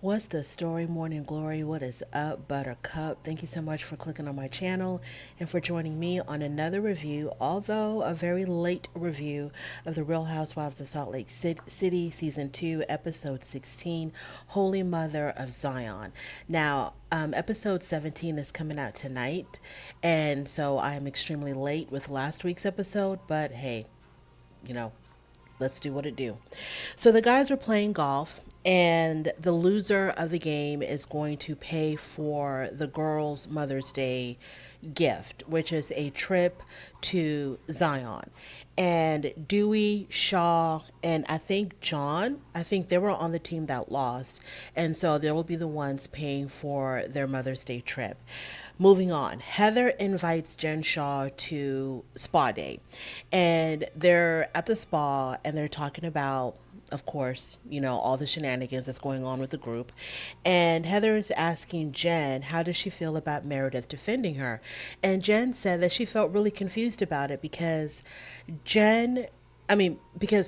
What's the story, Morning Glory? What is up, Buttercup? Thank you so much for clicking on my channel and for joining me on another review, although a very late review of the Real Housewives of Salt Lake City, Season 2, Episode 16, Holy Mother of Zion. Now, episode 17 is coming out tonight, and so I am extremely late with last week's episode, but hey, you know, let's do what it do. So the guys are playing golf, and the loser of the game is going to pay for the girls' Mother's Day gift, which is a trip to Zion. And Dewey, Shaw, and I think John, I think they were on the team that lost. And so they will be the ones paying for their Mother's Day trip. Moving on, Heather invites Jen Shaw to spa day. And they're at the spa and they're talking about, of course, all the shenanigans that's going on with the group. And Heather is asking Jen, how does she feel about Meredith defending her? And Jen said that she felt really confused about it because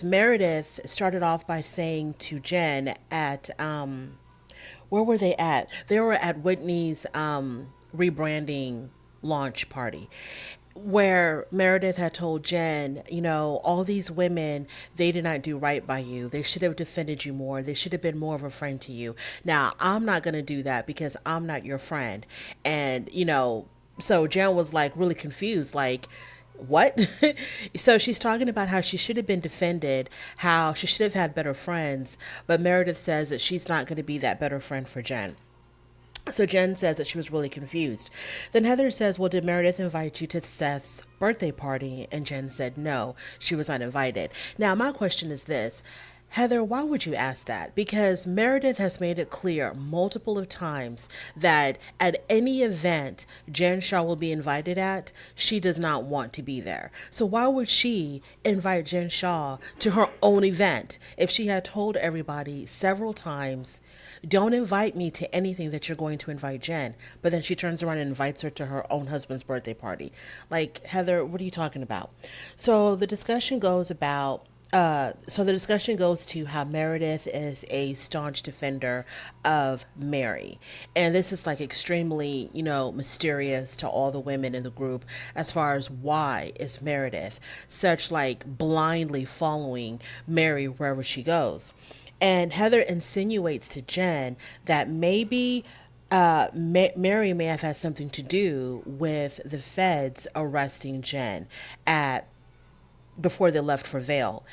Meredith started off by saying to Jen at, where were they at? They were at Whitney's rebranding launch party, where Meredith had told Jen, all these women, they did not do right by you. They should have defended you more. They should have been more of a friend to you. Now, I'm not going to do that because I'm not your friend. And, so Jen was like really confused, like, what? So she's talking about how she should have been defended, how she should have had better friends, but Meredith says that she's not going to be that better friend for Jen. So Jen says that she was really confused. Then Heather says, well, did Meredith invite you to Seth's birthday party? And Jen said no, she was not invited. Now, my question is this. Heather, why would you ask that? Because Meredith has made it clear multiple of times that at any event Jen Shaw will be invited at, she does not want to be there. So why would she invite Jen Shaw to her own event if she had told everybody several times, don't invite me to anything that you're going to invite Jen? But then she turns around and invites her to her own husband's birthday party. Like, Heather, what are you talking about? So the discussion goes to how Meredith is a staunch defender of Mary. And this is like extremely, mysterious to all the women in the group as far as why is Meredith such like blindly following Mary wherever she goes. And Heather insinuates to Jen that maybe Mary may have had something to do with the feds arresting Jen at before they left for Vale.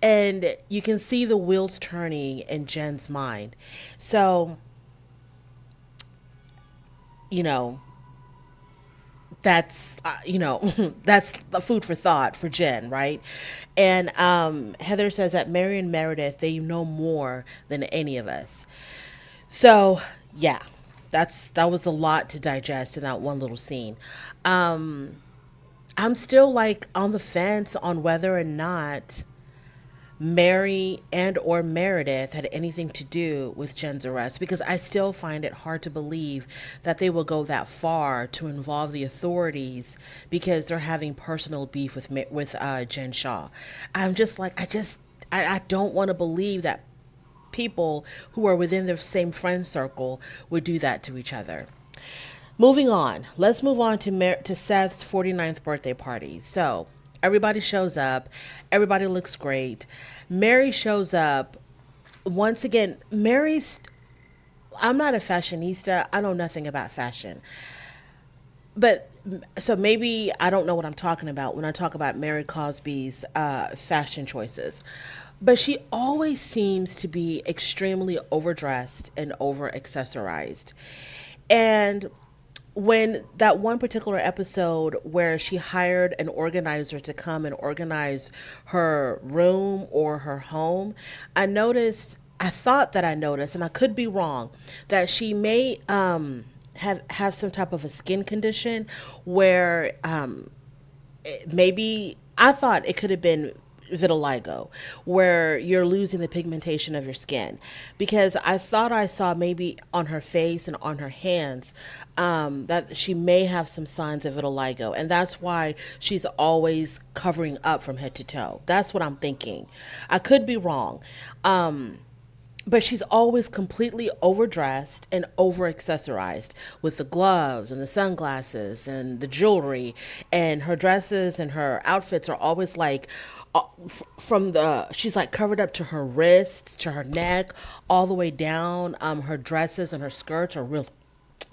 And you can see the wheels turning in Jen's mind. So, you know, that's that's the food for thought for Jen, right? And Heather says that Mary and Meredith, they know more than any of us. So, yeah. That was a lot to digest in that one little scene. I'm still like on the fence on whether or not Mary and or Meredith had anything to do with Jen's arrest, because I still find it hard to believe that they will go that far to involve the authorities because they're having personal beef with Jen Shaw. I'm just like I don't want to believe that people who are within the same friend circle would do that to each other. Moving on, let's move on to Seth's 49th birthday party. So everybody shows up, everybody looks great. Mary shows up. Once again, I'm not a fashionista, I know nothing about fashion. But so maybe I don't know what I'm talking about when I talk about Mary Cosby's fashion choices. But she always seems to be extremely overdressed and over accessorized. And when that one particular episode where she hired an organizer to come and organize her room or her home, I thought that I noticed, and I could be wrong, that she may have some type of a skin condition where maybe I thought it could have been vitiligo, where you're losing the pigmentation of your skin, because I thought I saw maybe on her face and on her hands that she may have some signs of vitiligo, and that's why she's always covering up from head to toe. That's what I'm thinking. I could be wrong. but she's always completely overdressed and over accessorized with the gloves and the sunglasses and the jewelry, and her dresses and her outfits are always like from the she's like covered up to her wrists, to her neck, all the way down. Her dresses and her skirts are real,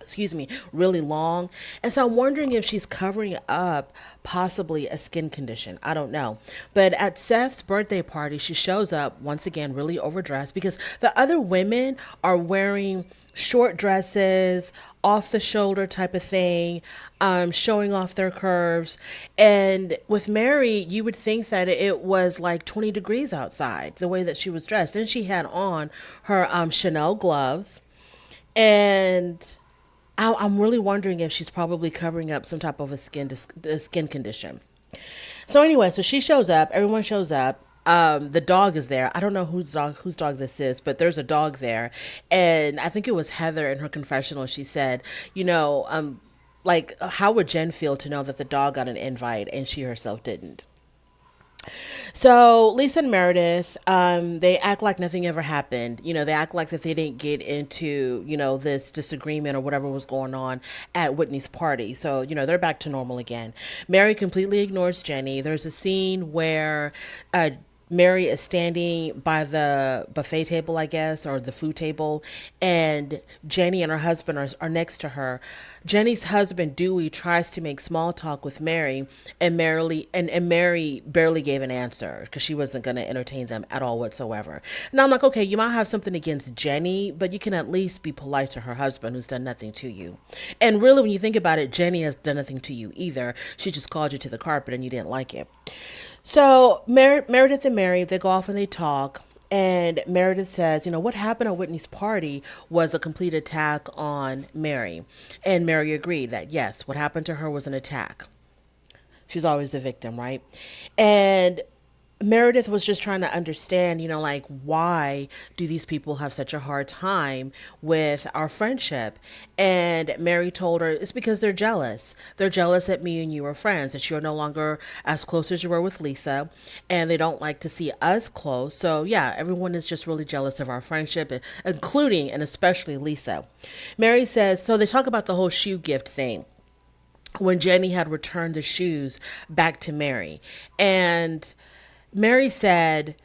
excuse me, really long. And so I'm wondering if she's covering up possibly a skin condition. I don't know. But at Seth's birthday party, she shows up once again really overdressed because the other women are wearing short dresses, off the shoulder type of thing, showing off their curves. And with Mary, you would think that it was like 20 degrees outside, the way that she was dressed. And she had on her Chanel gloves, and I'm really wondering if she's probably covering up some type of a skin condition. So anyway, so she shows up. Everyone shows up. The dog is there. I don't know whose dog this is, but there's a dog there, and I think it was Heather in her confessional. She said, like, how would Jen feel to know that the dog got an invite and she herself didn't? So Lisa and Meredith, they act like nothing ever happened. They act like that they didn't get into, this disagreement or whatever was going on at Whitney's party. So, they're back to normal again. Mary completely ignores Jenny. There's a scene where Mary is standing by the buffet table, I guess, or the food table, and Jenny and her husband are next to her. Jenny's husband, Dewey, tries to make small talk with Mary, and Mary barely gave an answer because she wasn't going to entertain them at all whatsoever. Now I'm like, okay, you might have something against Jenny, but you can at least be polite to her husband who's done nothing to you. And really, when you think about it, Jenny has done nothing to you either. She just called you to the carpet and you didn't like it. So Meredith and Mary, they go off and they talk. And Meredith says, what happened at Whitney's party was a complete attack on Mary. And Mary agreed that, yes, what happened to her was an attack. She's always the victim, right? And Meredith was just trying to understand, like, why do these people have such a hard time with our friendship? And Mary told her it's because they're jealous. They're jealous that me and you are friends, that you're no longer as close as you were with Lisa, and they don't like to see us close. So, yeah, everyone is just really jealous of our friendship, including and especially Lisa. Mary says, so they talk about the whole shoe gift thing when Jenny had returned the shoes back to Mary. And Mary said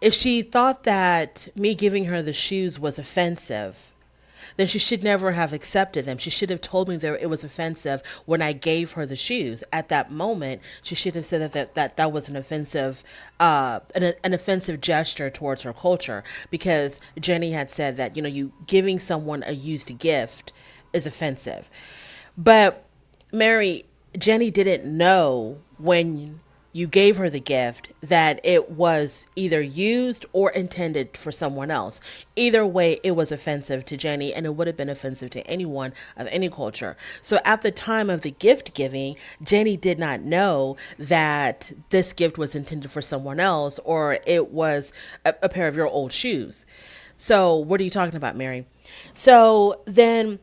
if she thought that me giving her the shoes was offensive, then she should never have accepted them. She should have told me that it was offensive when I gave her the shoes. At that moment, she should have said that was an offensive, an offensive gesture towards her culture, because Jenny had said that, you giving someone a used gift is offensive. But Jenny didn't know when you gave her the gift that it was either used or intended for someone else. Either way, it was offensive to Jenny, and it would have been offensive to anyone of any culture. So at the time of the gift giving, Jenny did not know that this gift was intended for someone else, or it was a pair of your old shoes. So what are you talking about, Mary? So then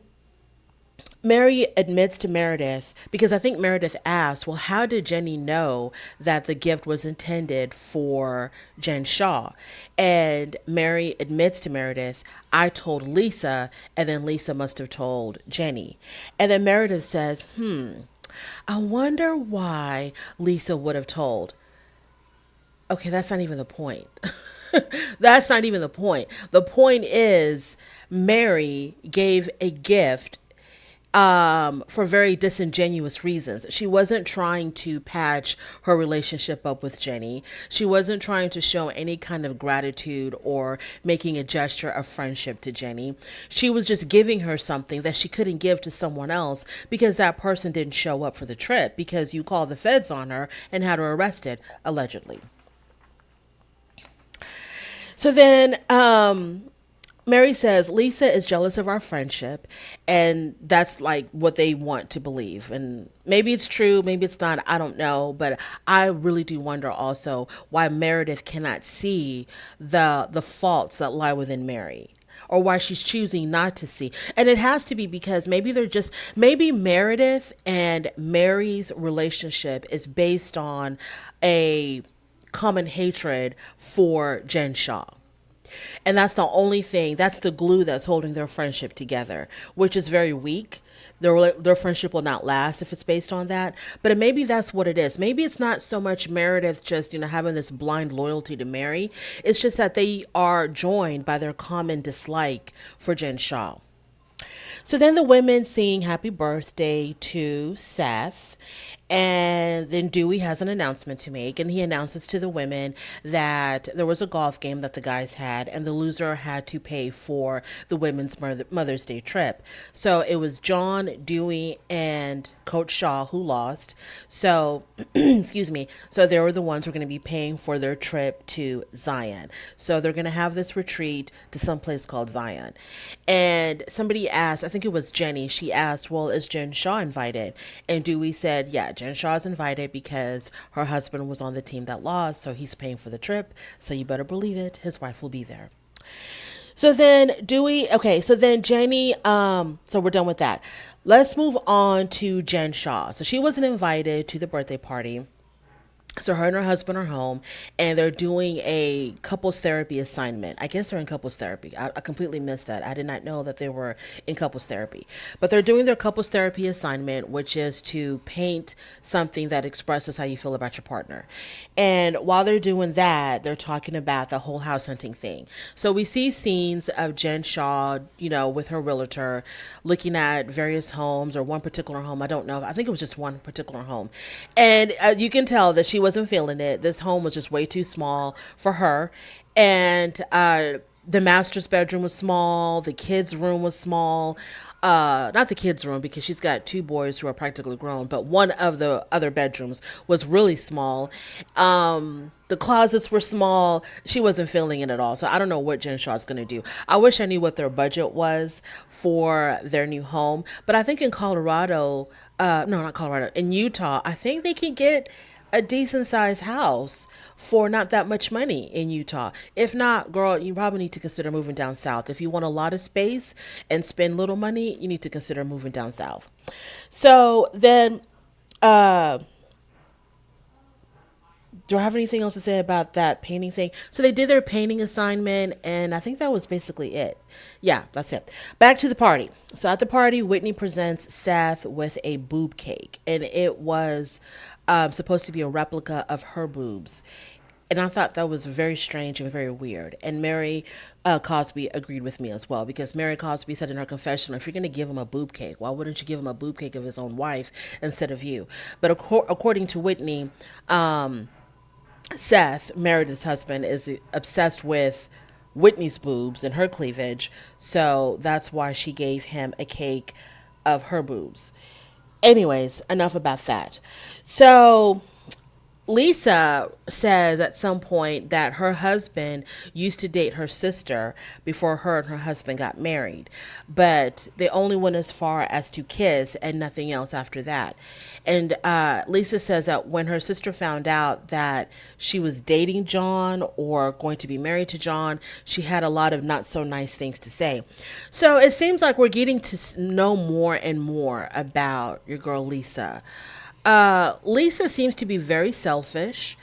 Mary admits to Meredith, because I think Meredith asked, well, how did Jenny know that the gift was intended for Jen Shaw? And Mary admits to Meredith, I told Lisa, and then Lisa must have told Jenny. And then Meredith says, I wonder why Lisa would have told. Okay, that's not even the point. That's not even the point. The point is Mary gave a gift for very disingenuous reasons. She wasn't trying to patch her relationship up with Jenny. She wasn't trying to show any kind of gratitude or making a gesture of friendship to Jenny. She was just giving her something that she couldn't give to someone else because that person didn't show up for the trip, because you called the feds on her and had her arrested, allegedly. So then, Mary says Lisa is jealous of our friendship, and that's like what they want to believe. And maybe it's true, maybe it's not, I don't know. But I really do wonder also why Meredith cannot see the faults that lie within Mary, or why she's choosing not to see. And it has to be because maybe Meredith and Mary's relationship is based on a common hatred for Jen Shaw. And that's the only thing, that's the glue that's holding their friendship together, which is very weak. Their friendship will not last if it's based on that. But maybe that's what it is. Maybe it's not so much Meredith just, having this blind loyalty to Mary. It's just that they are joined by their common dislike for Jen Shaw. So then the women sing happy birthday to Seth. And then Dewey has an announcement to make, and he announces to the women that there was a golf game that the guys had, and the loser had to pay for the women's Mother's Day trip. So it was John, Dewey, and Coach Shaw who lost. So, excuse me. So they were the ones who are going to be paying for their trip to Zion. So they're going to have this retreat to some place called Zion. And somebody asked, I think it was Jenny, she asked, well, is Jen Shaw invited? And Dewey said, yeah, Jen Shaw's invited because her husband was on the team that lost, so he's paying for the trip. So you better believe it, his wife will be there. So then Jenny, so we're done with that. Let's move on to Jen Shaw. So she wasn't invited to the birthday party. So her and her husband are home, and they're doing a couples therapy assignment. I guess they're in couples therapy. I completely missed that. I did not know that they were in couples therapy. But they're doing their couples therapy assignment, which is to paint something that expresses how you feel about your partner. And while they're doing that, they're talking about the whole house hunting thing. So we see scenes of Jen Shaw, with her realtor, looking at various homes or one particular home. I don't know. I think it was just one particular home. And you can tell that she wasn't feeling it. This home was just way too small for her. And the master's bedroom was small. The kids' room was small. Not the kids' room, because she's got two boys who are practically grown, but one of the other bedrooms was really small. The closets were small. She wasn't feeling it at all. So I don't know what Jen Shaw's going to do. I wish I knew what their budget was for their new home. But I think in Colorado, no, not Colorado, in Utah, I think they can get a decent sized house for not that much money in Utah. If not, girl, you probably need to consider moving down south. If you want a lot of space and spend little money, you need to consider moving down south. So then, do I have anything else to say about that painting thing? So they did their painting assignment, and I think that was basically it. Yeah, that's it. Back to the party. So at the party, Whitney presents Seth with a boob cake, and it was supposed to be a replica of her boobs. And I thought that was very strange and very weird. And Mary Cosby agreed with me as well, because Mary Cosby said in her confessional, if you're going to give him a boob cake, why wouldn't you give him a boob cake of his own wife instead of you? But according to Whitney, Seth, Meredith's husband, is obsessed with Whitney's boobs and her cleavage. So that's why she gave him a cake of her boobs. Anyways, enough about that. So Lisa says at some point that her husband used to date her sister before her and her husband got married, but they only went as far as to kiss and nothing else after that. And Lisa says that when her sister found out that she was dating John or going to be married to John, she had a lot of not so nice things to say. So it seems like we're getting to know more and more about your girl Lisa. Lisa seems to be very selfish,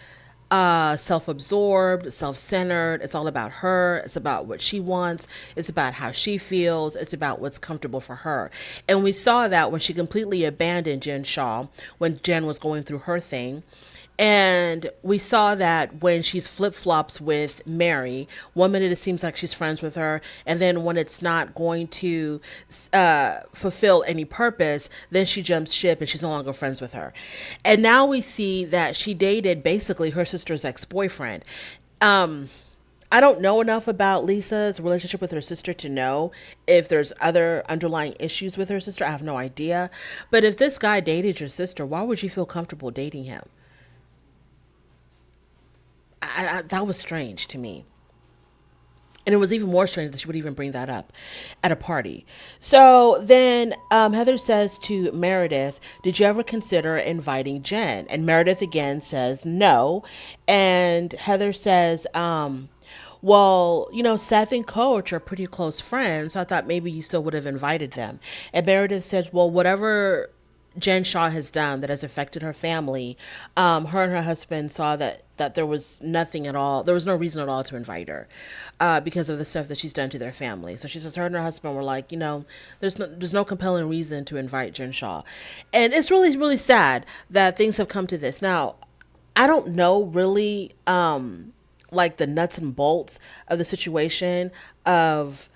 self-absorbed, self-centered. It's all about her. It's about what she wants. It's about how she feels. It's about what's comfortable for her. And we saw that when she completely abandoned Jen Shaw, when Jen was going through her thing. And we saw that when she's flip-flops with Mary. One minute it seems like she's friends with her, and then when it's not going to fulfill any purpose, then she jumps ship and she's no longer friends with her. And now we see that she dated basically her sister's ex-boyfriend. I don't know enough about Lisa's relationship with her sister to know if there's other underlying issues with her sister. I have no idea. But if this guy dated your sister, why would you feel comfortable dating him? That was strange to me. And it was even more strange that she would even bring that up at a party. So then Heather says to Meredith, did you ever consider inviting Jen? And Meredith again says no. And Heather says, well, Seth and Coach are pretty close friends, so I thought maybe you still would have invited them. And Meredith says, well, whatever Jen Shaw has done that has affected her family, her and her husband saw that there was nothing at all. There was no reason at all to invite her, because of the stuff that she's done to their family. So she says her and her husband were like, there's no compelling reason to invite Jen Shaw, and it's really really sad that things have come to this. Now, I don't know really, like the nuts and bolts of the situation of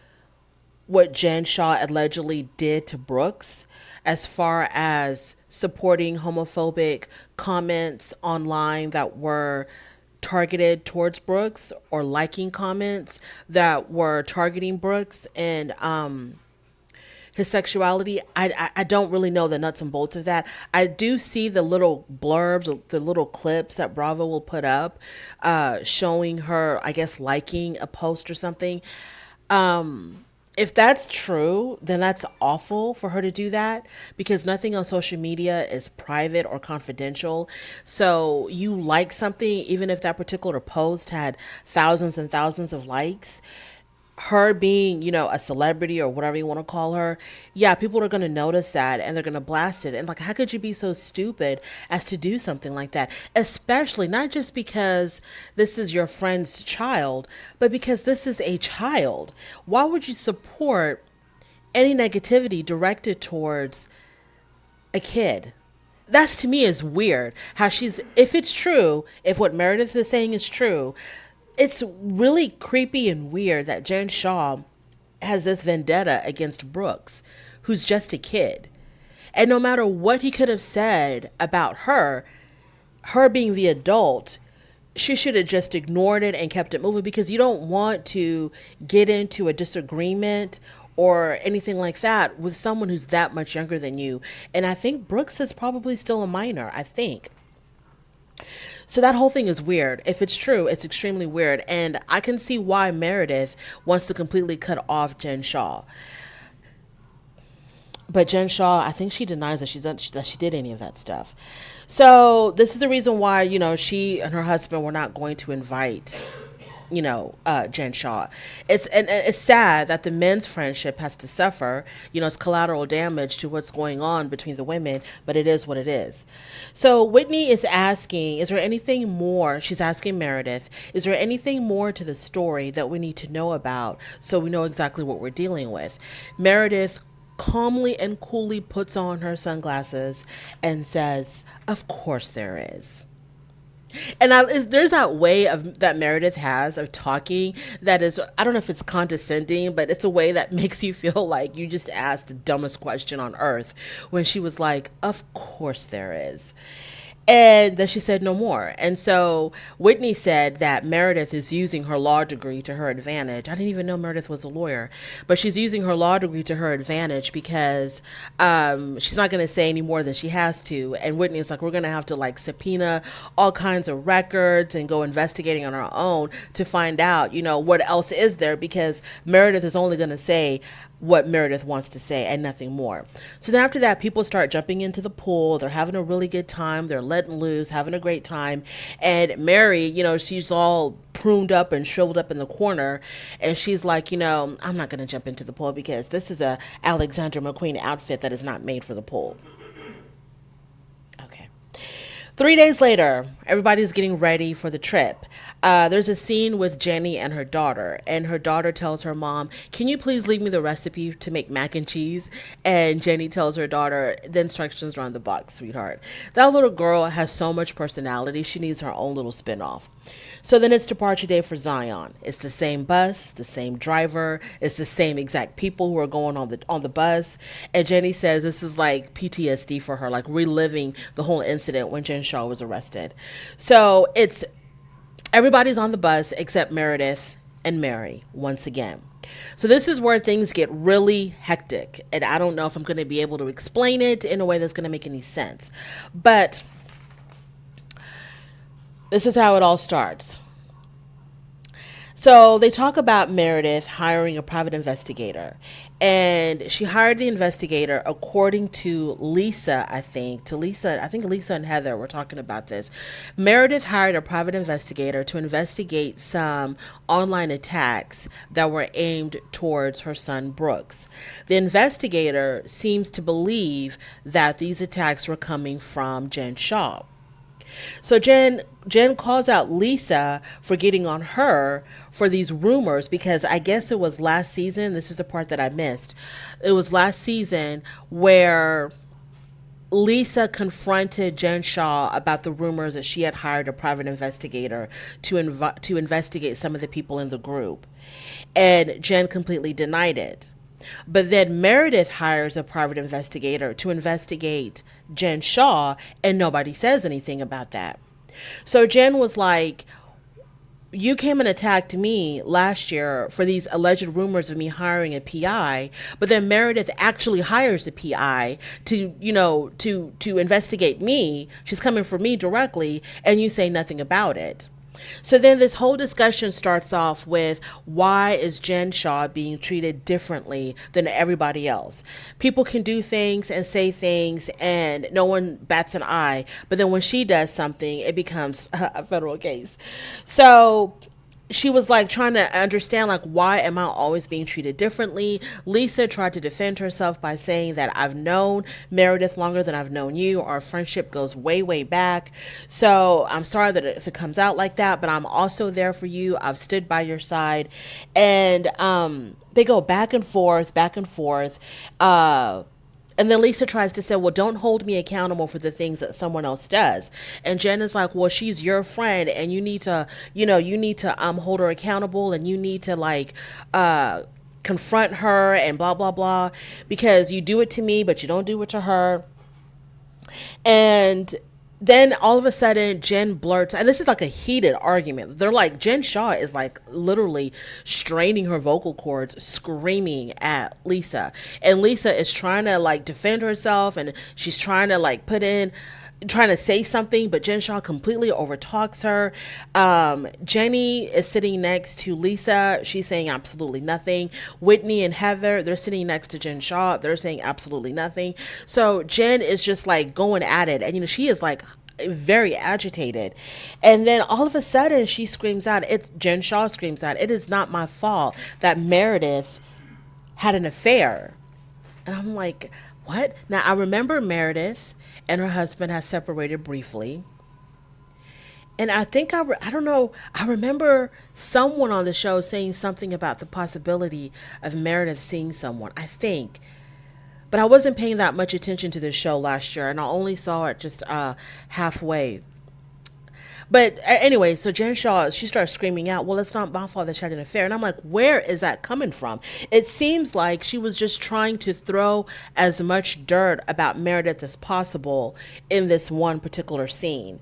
what Jen Shaw allegedly did to Brooks as far as supporting homophobic comments online that were targeted towards Brooks, or liking comments that were targeting Brooks and his sexuality. I don't really know the nuts and bolts of that. I do see the little blurbs, the little clips that Bravo will put up, showing her, I guess, liking a post or something. If that's true, then that's awful for her to do that, because nothing on social media is private or confidential. So you like something, even if that particular post had thousands and thousands of likes, her being, a celebrity or whatever you want to call her, yeah, people are going to notice that and they're going to blast it. And like, how could you be so stupid as to do something like that? Especially not just because this is your friend's child, but because this is a child. Why would you support any negativity directed towards a kid? That's, to me, is weird. How she's, if it's true, if what Meredith is saying is true, it's really creepy and weird that Jen Shaw has this vendetta against Brooks, who's just a kid. And no matter what he could have said about her being the adult, she should have just ignored it and kept it moving, because you don't want to get into a disagreement or anything like that with someone who's that much younger than you. And I think Brooks is probably still a minor, I think. So that whole thing is weird. If it's true, it's extremely weird. And I can see why Meredith wants to completely cut off Jen Shaw. But Jen Shaw, I think she denies that that she did any of that stuff. So this is the reason why, she and her husband were not going to invite Jen Shaw. It's sad that the men's friendship has to suffer. It's collateral damage to what's going on between the women, but it is what it is. So Whitney is asking, is there anything more? She's asking Meredith, is there anything more to the story that we need to know about so we know exactly what we're dealing with? Meredith calmly and coolly puts on her sunglasses and says, of course there is. And there's that way that Meredith has of talking that is, I don't know if it's condescending, but it's a way that makes you feel like you just asked the dumbest question on earth, when she was like, of course there is. And then she said no more. And so Whitney said that Meredith is using her law degree to her advantage. I didn't even know Meredith was a lawyer, but she's using her law degree to her advantage because she's not going to say any more than she has to. And Whitney's like, we're going to have to like subpoena all kinds of records and go investigating on our own to find out, what else is there, because Meredith is only going to say what Meredith wants to say and nothing more. So then after that, people start jumping into the pool. They're having a really good time. They're letting loose, having a great time. And Mary, she's all pruned up and shriveled up in the corner. And she's like, I'm not going to jump into the pool because this is a Alexander McQueen outfit that is not made for the pool. 3 days later, everybody's getting ready for the trip. There's a scene with Jenny and her daughter tells her mom, can you please leave me the recipe to make mac and cheese? And Jenny tells her daughter, the instructions are on the box, sweetheart. That little girl has so much personality. She needs her own little spinoff. So then it's departure day for Zion. It's the same bus, the same driver. It's the same exact people who are going on the bus. And Jenny says this is like PTSD for her, like reliving the whole incident when Jen Shaw was arrested. So it's everybody's on the bus except Meredith and Mary once again. So this is where things get really hectic. And I don't know if I'm going to be able to explain it in a way that's going to make any sense. But this is how it all starts. So they talk about Meredith hiring a private investigator. And she hired the investigator according to Lisa, I think. I think Lisa and Heather were talking about this. Meredith hired a private investigator to investigate some online attacks that were aimed towards her son Brooks. The investigator seems to believe that these attacks were coming from Jen Shaw. So Jen calls out Lisa for getting on her for these rumors because I guess it was last season. This is the part that I missed. It was last season where Lisa confronted Jen Shaw about the rumors that she had hired a private investigator to investigate some of the people in the group. And Jen completely denied it. But then Meredith hires a private investigator to investigate Jen Shaw, and nobody says anything about that. So Jen was like, you came and attacked me last year for these alleged rumors of me hiring a PI, but then Meredith actually hires a PI to, to investigate me. She's coming for me directly, and you say nothing about it. So then this whole discussion starts off with, why is Jen Shaw being treated differently than everybody else? People can do things and say things and no one bats an eye, but then when she does something, it becomes a federal case. So she was like trying to understand, like, why am I always being treated differently? Lisa tried to defend herself by saying that I've known Meredith longer than I've known you. Our friendship goes way, way back. So I'm sorry that if it comes out like that, but I'm also there for you. I've stood by your side. And they go back and forth, back and forth. And then Lisa tries to say, well, don't hold me accountable for the things that someone else does. And Jen is like, well, she's your friend and you need to, hold her accountable, and you need to confront her and blah, blah, blah, because you do it to me, but you don't do it to her. And then all of a sudden Jen blurts, and this is like a heated argument. They're like, Jen Shaw is like literally straining her vocal cords, screaming at Lisa. And Lisa is trying to like defend herself, and she's trying to trying to say something, but Jen Shaw completely overtalks her. Jenny is sitting next to Lisa. She's saying absolutely nothing. Whitney and Heather, they're sitting next to Jen Shaw. They're saying absolutely nothing. So Jen is just like going at it. And, she is like very agitated. And then all of a sudden she screams out, Jen Shaw screams out, it is not my fault that Meredith had an affair. And I'm like, what? Now I remember Meredith and her husband has separated briefly. And I think, I don't know, I remember someone on the show saying something about the possibility of Meredith seeing someone, I think. But I wasn't paying that much attention to this show last year, and I only saw it just halfway. But anyway, so Jen Shaw, she starts screaming out, well, it's not my fault that she had an affair. And I'm like, where is that coming from? It seems like she was just trying to throw as much dirt about Meredith as possible in this one particular scene.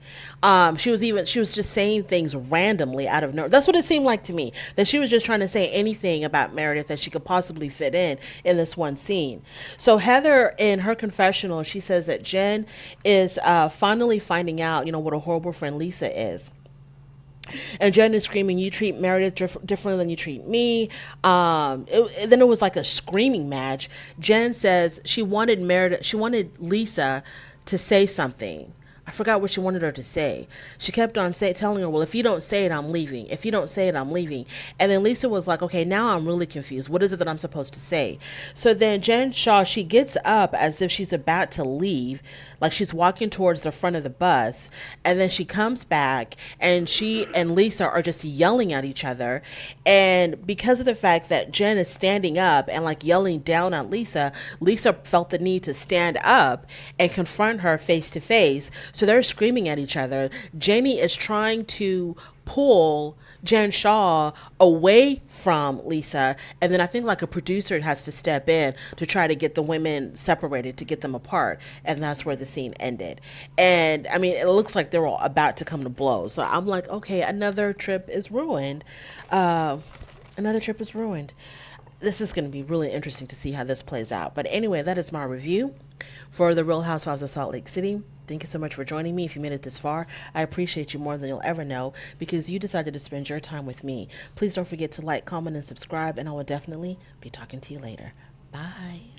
She was just saying things randomly out of nowhere. That's what it seemed like to me, that she was just trying to say anything about Meredith that she could possibly fit in this one scene. So Heather, in her confessional, she says that Jen is finally finding out, what a horrible friend Lisa is. And Jen is screaming, you treat Meredith differently than you treat me. Then it was like a screaming match. Jen says she wanted Lisa to say something. I forgot what she wanted her to say. She kept on telling her, well, if you don't say it, I'm leaving. If you don't say it, I'm leaving. And then Lisa was like, okay, now I'm really confused. What is it that I'm supposed to say? So then Jen Shaw, she gets up as if she's about to leave, like she's walking towards the front of the bus. And then she comes back, and she and Lisa are just yelling at each other. And because of the fact that Jen is standing up and like yelling down at Lisa, Lisa felt the need to stand up and confront her face to face. So they're screaming at each other. Jenny is trying to pull Jen Shaw away from Lisa. And then I think like a producer has to step in to try to get the women separated, to get them apart. And that's where the scene ended. And I mean, it looks like they're all about to come to blows. So I'm like, okay, another trip is ruined. Another trip is ruined. This is going to be really interesting to see how this plays out. But anyway, that is my review for The Real Housewives of Salt Lake City. Thank you so much for joining me. If you made it this far, I appreciate you more than you'll ever know because you decided to spend your time with me. Please don't forget to like, comment, and subscribe, and I will definitely be talking to you later. Bye.